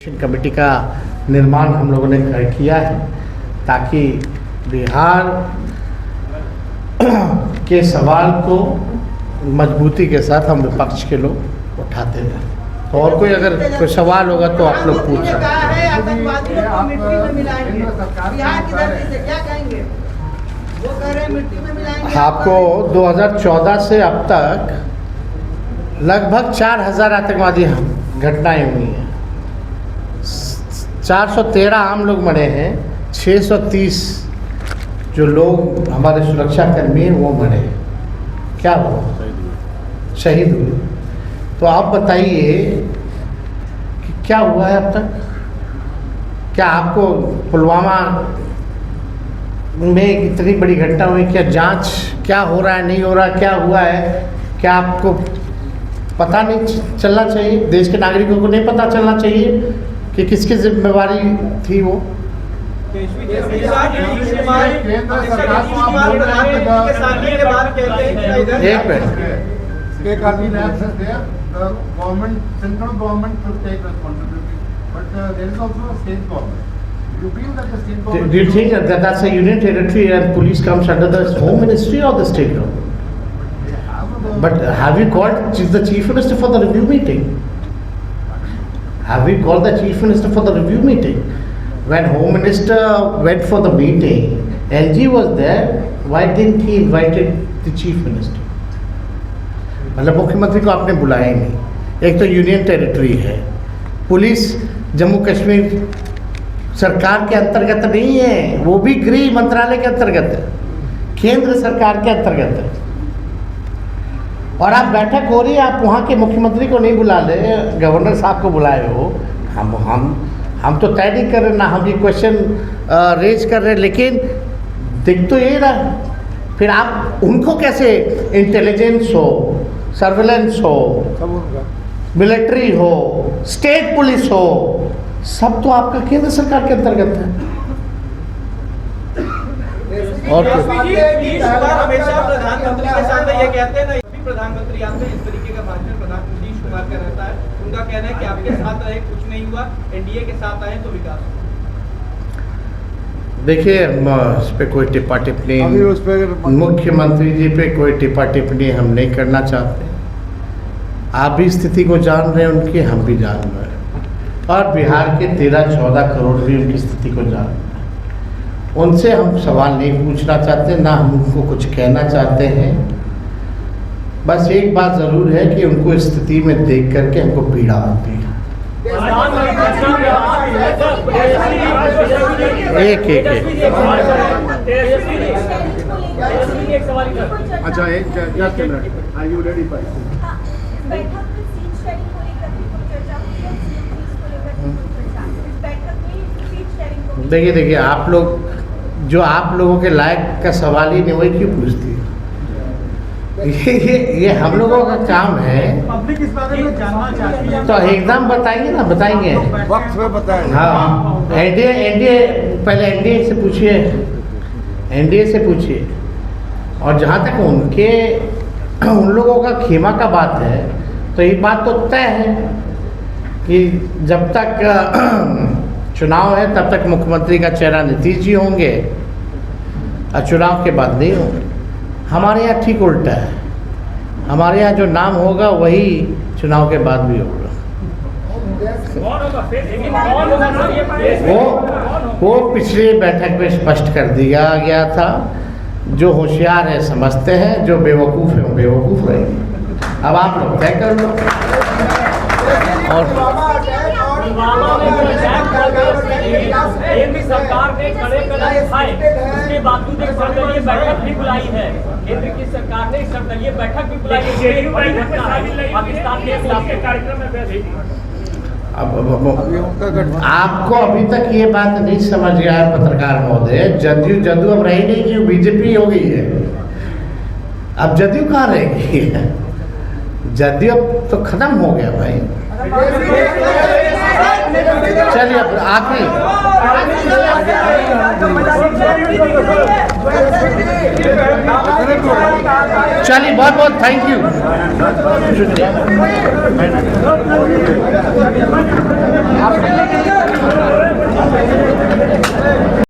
Committee का निर्माण हम लोगों ने किया है ताकि बिहार के सवाल को मजबूती के साथ हम विपक्ष के लोग उठाते हैं। तो और कोई अगर कोई सवाल होगा तो आप लोग पूछ सकते हैं। आपको 2014 से अब तक लगभग 4000 आतंकवादी घटनाएं हुई हैं। 413 आम लोग मरे हैं, 630 जो लोग हमारे सुरक्षा कर्मी हैं वो मरे हैं। क्या हुआ? शहीद हुए। तो आप बताइए कि क्या हुआ है अब तक? क्या आपको पुलवामा में इतनी बड़ी घटना हुई, क्या जांच क्या हो रहा है, नहीं हो रहा, क्या हुआ है, क्या आपको पता नहीं चलना चाहिए? देश के नागरिकों को नहीं पता चलना चाहिए कि किसकी जिम्मेवारी थी वो? एक Do you think that that's a union territory and police comes under the home ministry or the state government? But have you called the chief minister for the review meeting? Have we called the chief minister for the review meeting? When home minister went for the meeting, LG was there. Why didn't he invited the chief minister? मतलब मुख्यमंत्री को आपने बुलाया ही नहीं। एक तो union territory है, police Jammu Kashmir सरकार के अंतर्गत नहीं है, वो भी गृह मंत्रालय के अंतर्गत है, केंद्र सरकार के अंतर्गत है। और आप बैठक हो रही है, आप वहाँ के मुख्यमंत्री को नहीं बुला ले, गवर्नर साहब को बुलाए हो। हम तो तय नहीं कर रहे ना, हम ये क्वेश्चन रेज कर रहे हैं, लेकिन दिख तो यही रहा। फिर आप उनको कैसे इंटेलिजेंस हो, सर्वेलेंस हो, मिलिट्री हो, स्टेट पुलिस हो, सब तो आपका केंद्र सरकार के अंतर्गत है। और हमेशा प्रधानमंत्री के साथ ये कहते हैं ना, प्रधानमंत्री आते हैं, इस तरीके का भाषण प्रधानमंत्री नीतीश कुमार का रहता है। उनका कहना है कि आपके साथ रहे कुछ नहीं हुआ, एनडीए के साथ आए तो विकास। देखिए, इस पे कोई टिप्पा टिप्पणी, मुख्यमंत्री जी पे कोई टिप्पा टिप्पणी हम नहीं करना चाहते। आप भी स्थिति को जान रहे हैं उनकी, हम भी जान रहे हैं, और बिहार के 13-14 करोड़ भी उनकी स्थिति को जान रहे हैं। उनसे हम सवाल नहीं पूछना चाहते, ना हम उनको कुछ कहना चाहते हैं। बस एक बात ज़रूर है कि उनको स्थिति में देख करके हमको पीड़ा होती है। एक अच्छा, देखिए आप लोग जो आप लोगों के लायक का सवाल ही नहीं, वही क्यों पूछती है? ये हम लोगों का काम है। पब्लिक इस बारे में जानना चाहती है तो एकदम बताएंगे ना, बताएंगे वक्त में बताएंगे। हाँ, एनडीए पहले एनडीए से पूछिए, एनडीए से पूछिए। और जहाँ तक उन लोगों का खेमा का बात है, तो ये बात तो तय है कि जब तक चुनाव है तब तक मुख्यमंत्री का चेहरा नीतीश जी होंगे, और चुनाव के बाद नहीं होंगे। हमारे यहाँ ठीक उल्टा है, हमारे यहाँ जो नाम होगा वही चुनाव के बाद भी होगा। वो पिछली बैठक में स्पष्ट कर दिया गया था। जो होशियार है समझते हैं, जो बेवकूफ़ है वो बेवकूफ़ रहेंगे। अब आप लोग तय कर लो। और सरकार ने कड़े कदम उठाए, उसके बावजूद एक सर्वदलीय बैठक भी बुलाई है। केंद्र की सरकार ने सर्वदलीय बैठक भी बुलाई है पाकिस्तान के कार्यक्रम में। अब आपको अभी तक ये बात नहीं समझ गया है पत्रकार महोदय, जदयू अब रही नहीं, कि बीजेपी हो गई है। अब जदयू कहाँ रहेगी? जदयू अब तो खत्म हो गया भाई। चलिए अब आखिरी चलिए, बहुत बहुत थैंक यू, शुक्रिया। आप